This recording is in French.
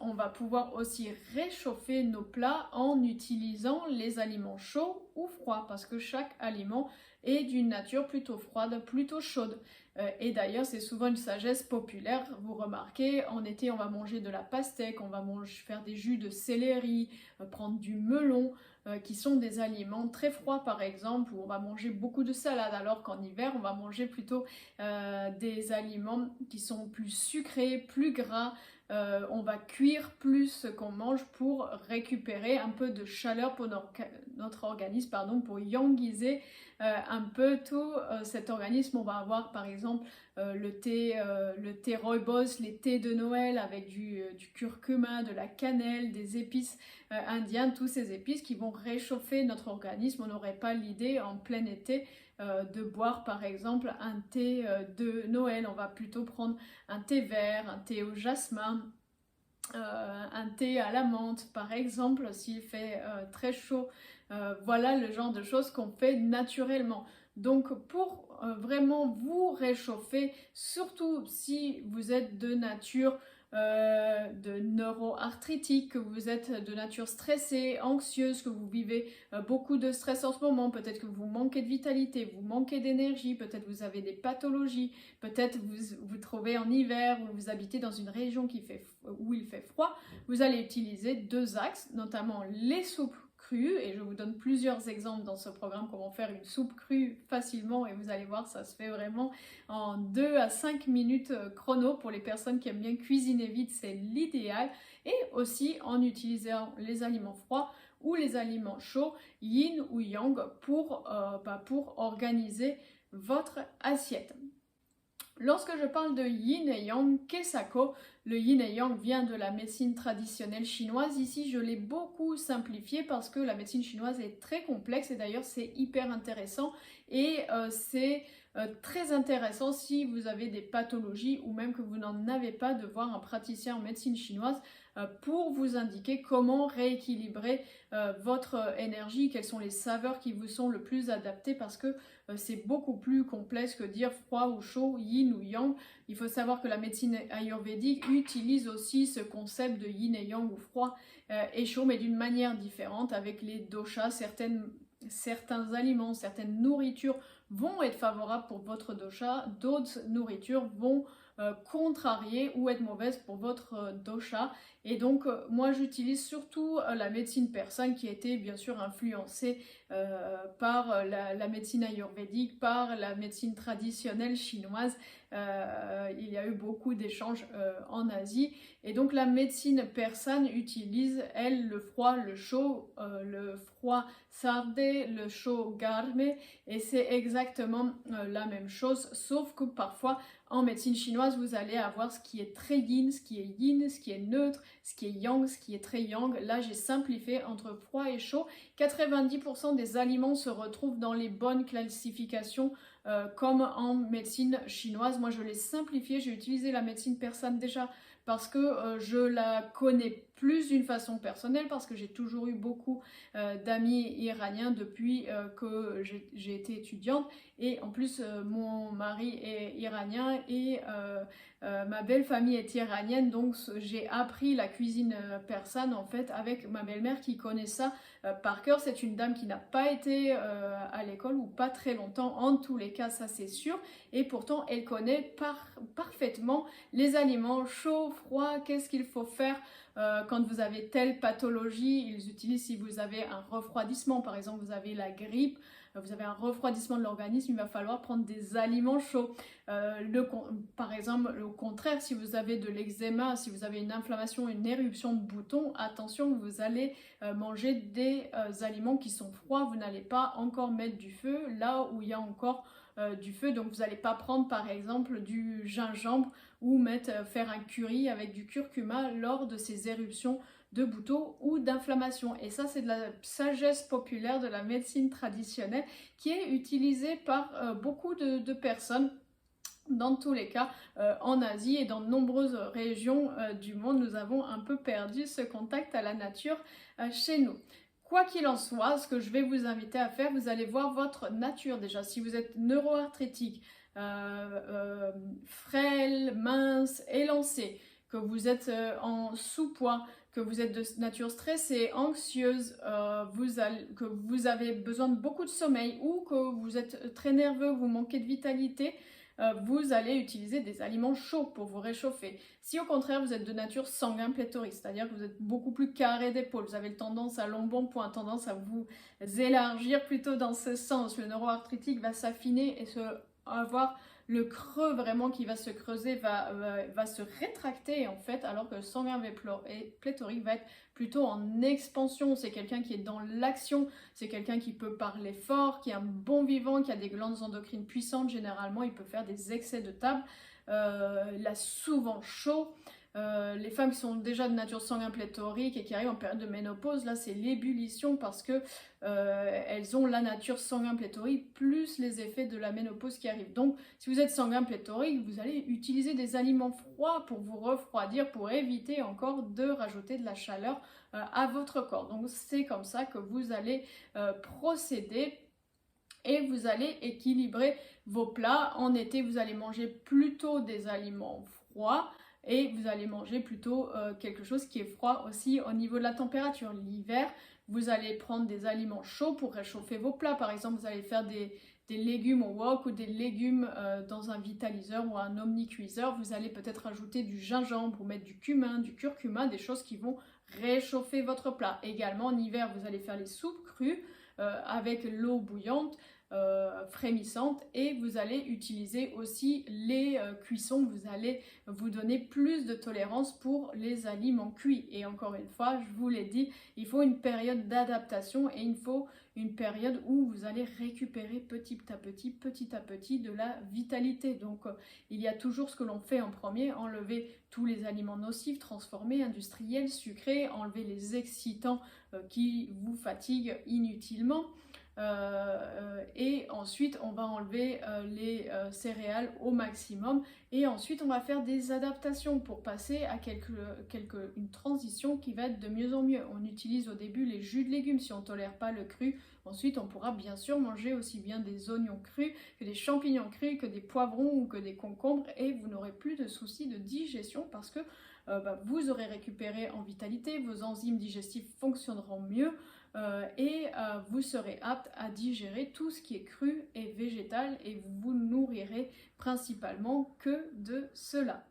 on va pouvoir aussi réchauffer nos plats en utilisant les aliments chauds ou froids, parce que chaque aliment est d'une nature plutôt froide, plutôt chaude. Et d'ailleurs, c'est souvent une sagesse populaire. Vous remarquez, en été, on va manger de la pastèque, on va faire des jus de céleri, prendre du melon, qui sont des aliments très froids par exemple, où on va manger beaucoup de salade, alors qu'en hiver, on va manger plutôt des aliments qui sont plus sucrés, plus gras. On va cuire plus ce qu'on mange pour récupérer un peu de chaleur pour notre organisme, pardon, pour yangiser un peu tout cet organisme. On va avoir par exemple le thé rooibos, les thés de Noël avec du curcuma, de la cannelle, des épices indiennes, tous ces épices qui vont réchauffer notre organisme. On n'aurait pas l'idée en plein été de boire par exemple un thé de Noël. On va plutôt prendre un thé vert, un thé au jasmin, un thé à la menthe par exemple s'il fait très chaud. Voilà le genre de choses qu'on fait naturellement. Donc pour vraiment vous réchauffer, surtout si vous êtes de nature de neuroarthritique, que vous êtes de nature stressée, anxieuse, que vous vivez beaucoup de stress en ce moment, peut-être que vous manquez de vitalité, vous manquez d'énergie, peut-être vous avez des pathologies, peut-être vous vous trouvez en hiver ou vous habitez dans une région où il fait froid, vous allez utiliser deux axes, notamment les soupes crues, et je vous donne plusieurs exemples dans ce programme comment faire une soupe crue facilement, et vous allez voir, ça se fait vraiment en 2 à 5 minutes chrono. Pour les personnes qui aiment bien cuisiner vite, c'est l'idéal. Et aussi en utilisant les aliments froids ou les aliments chauds, yin ou yang, pour organiser votre assiette. Lorsque je parle de yin et yang, Kesako, le yin et yang vient de la médecine traditionnelle chinoise. Ici, je l'ai beaucoup simplifié parce que la médecine chinoise est très complexe et d'ailleurs, c'est hyper intéressant et c'est très intéressant si vous avez des pathologies ou même que vous n'en avez pas, de voir un praticien en médecine chinoise pour vous indiquer comment rééquilibrer votre énergie, quelles sont les saveurs qui vous sont le plus adaptées, parce que c'est beaucoup plus complexe que dire froid ou chaud, yin ou yang. Il faut savoir que la médecine ayurvédique utilise aussi ce concept de yin et yang ou froid et chaud, mais d'une manière différente avec les doshas. Certains aliments, certaines nourritures vont être favorables pour votre dosha, d'autres nourritures vont contrarier ou être mauvaises pour votre dosha. Et donc moi j'utilise surtout la médecine persane qui a été bien sûr influencée par la médecine ayurvédique, par la médecine traditionnelle chinoise. Il y a eu beaucoup d'échanges en Asie, et donc la médecine persane utilise elle le froid, le chaud, le froid sarde, le chaud garme, et c'est exactement la même chose, sauf que parfois en médecine chinoise, vous allez avoir ce qui est très yin, ce qui est neutre, ce qui est yang, ce qui est très yang. Là, j'ai simplifié entre froid et chaud. 90% des aliments se retrouvent dans les bonnes classifications comme en médecine chinoise. Moi, je l'ai simplifié, j'ai utilisé la médecine persane déjà parce que je la connais plus d'une façon personnelle, parce que j'ai toujours eu beaucoup d'amis iraniens depuis que j'ai été étudiante, et en plus mon mari est iranien et ma belle famille est iranienne, donc j'ai appris la cuisine persane en fait avec ma belle-mère qui connaît ça par cœur. C'est une dame qui n'a pas été à l'école ou pas très longtemps, en tous les cas ça c'est sûr, et pourtant elle connaît parfaitement les aliments chauds, froids, qu'est-ce qu'il faut faire quand vous avez telle pathologie. Ils utilisent, si vous avez un refroidissement, par exemple vous avez la grippe, vous avez un refroidissement de l'organisme, il va falloir prendre des aliments chauds. Par exemple, au contraire, si vous avez de l'eczéma, si vous avez une inflammation, une éruption de boutons, attention, vous allez manger des aliments qui sont froids, vous n'allez pas encore mettre du feu là où il y a encore du feu, donc vous n'allez pas prendre par exemple du gingembre ou faire un curry avec du curcuma lors de ces éruptions de boutons ou d'inflammation. Et ça, c'est de la sagesse populaire de la médecine traditionnelle qui est utilisée par beaucoup de personnes. Dans tous les cas, en Asie et dans de nombreuses régions du monde, nous avons un peu perdu ce contact à la nature chez nous. Quoi qu'il en soit, ce que je vais vous inviter à faire, vous allez voir votre nature déjà. Si vous êtes neuroarthritique, frêle, mince, élancé, que vous êtes en sous-poids, que vous êtes de nature stressée, anxieuse, que vous avez besoin de beaucoup de sommeil ou que vous êtes très nerveux, vous manquez de vitalité, vous allez utiliser des aliments chauds pour vous réchauffer. Si au contraire vous êtes de nature sanguin pléthorique, c'est-à-dire que vous êtes beaucoup plus carré d'épaule, vous avez tendance à l'embonpoint, tendance à vous élargir plutôt dans ce sens, le neuroarthritique va s'affiner et avoir le creux vraiment qui va se creuser, va se rétracter en fait, alors que le sanguin pléthorique va être plutôt en expansion. C'est quelqu'un qui est dans l'action, c'est quelqu'un qui peut parler fort, qui est un bon vivant, qui a des glandes endocrines puissantes. Généralement, il peut faire des excès de table. Il a souvent chaud. Les femmes qui sont déjà de nature sanguin pléthorique et qui arrivent en période de ménopause, là c'est l'ébullition parce que elles ont la nature sanguin pléthorique plus les effets de la ménopause qui arrivent. Donc si vous êtes sanguin pléthorique, vous allez utiliser des aliments froids pour vous refroidir, pour éviter encore de rajouter de la chaleur à votre corps. Donc c'est comme ça que vous allez procéder. Et vous allez équilibrer vos plats. En été, vous allez manger plutôt des aliments froids et vous allez manger plutôt quelque chose qui est froid aussi au niveau de la température. L'hiver, vous allez prendre des aliments chauds pour réchauffer vos plats. Par exemple, vous allez faire des légumes au wok ou des légumes dans un vitaliseur ou un omnicuiseur. Vous allez peut-être ajouter du gingembre ou mettre du cumin, du curcuma, des choses qui vont réchauffer votre plat. Également, en hiver, vous allez faire les soupes crues avec l'eau bouillante. Frémissante et vous allez utiliser aussi les cuissons, vous allez vous donner plus de tolérance pour les aliments cuits et encore une fois je vous l'ai dit, il faut une période d'adaptation et il faut une période où vous allez récupérer petit à petit de la vitalité. Donc il y a toujours ce que l'on fait en premier, enlever tous les aliments nocifs, transformés, industriels, sucrés, enlever les excitants qui vous fatiguent inutilement. Et ensuite on va enlever les céréales au maximum et ensuite on va faire des adaptations pour passer à une transition qui va être de mieux en mieux. On utilise au début les jus de légumes si on ne tolère pas le cru. Ensuite on pourra bien sûr manger aussi bien des oignons crus que des champignons crus, que des poivrons ou que des concombres et vous n'aurez plus de soucis de digestion parce que vous aurez récupéré en vitalité, vos enzymes digestives fonctionneront mieux. Et vous serez apte à digérer tout ce qui est cru et végétal et vous vous nourrirez principalement que de cela.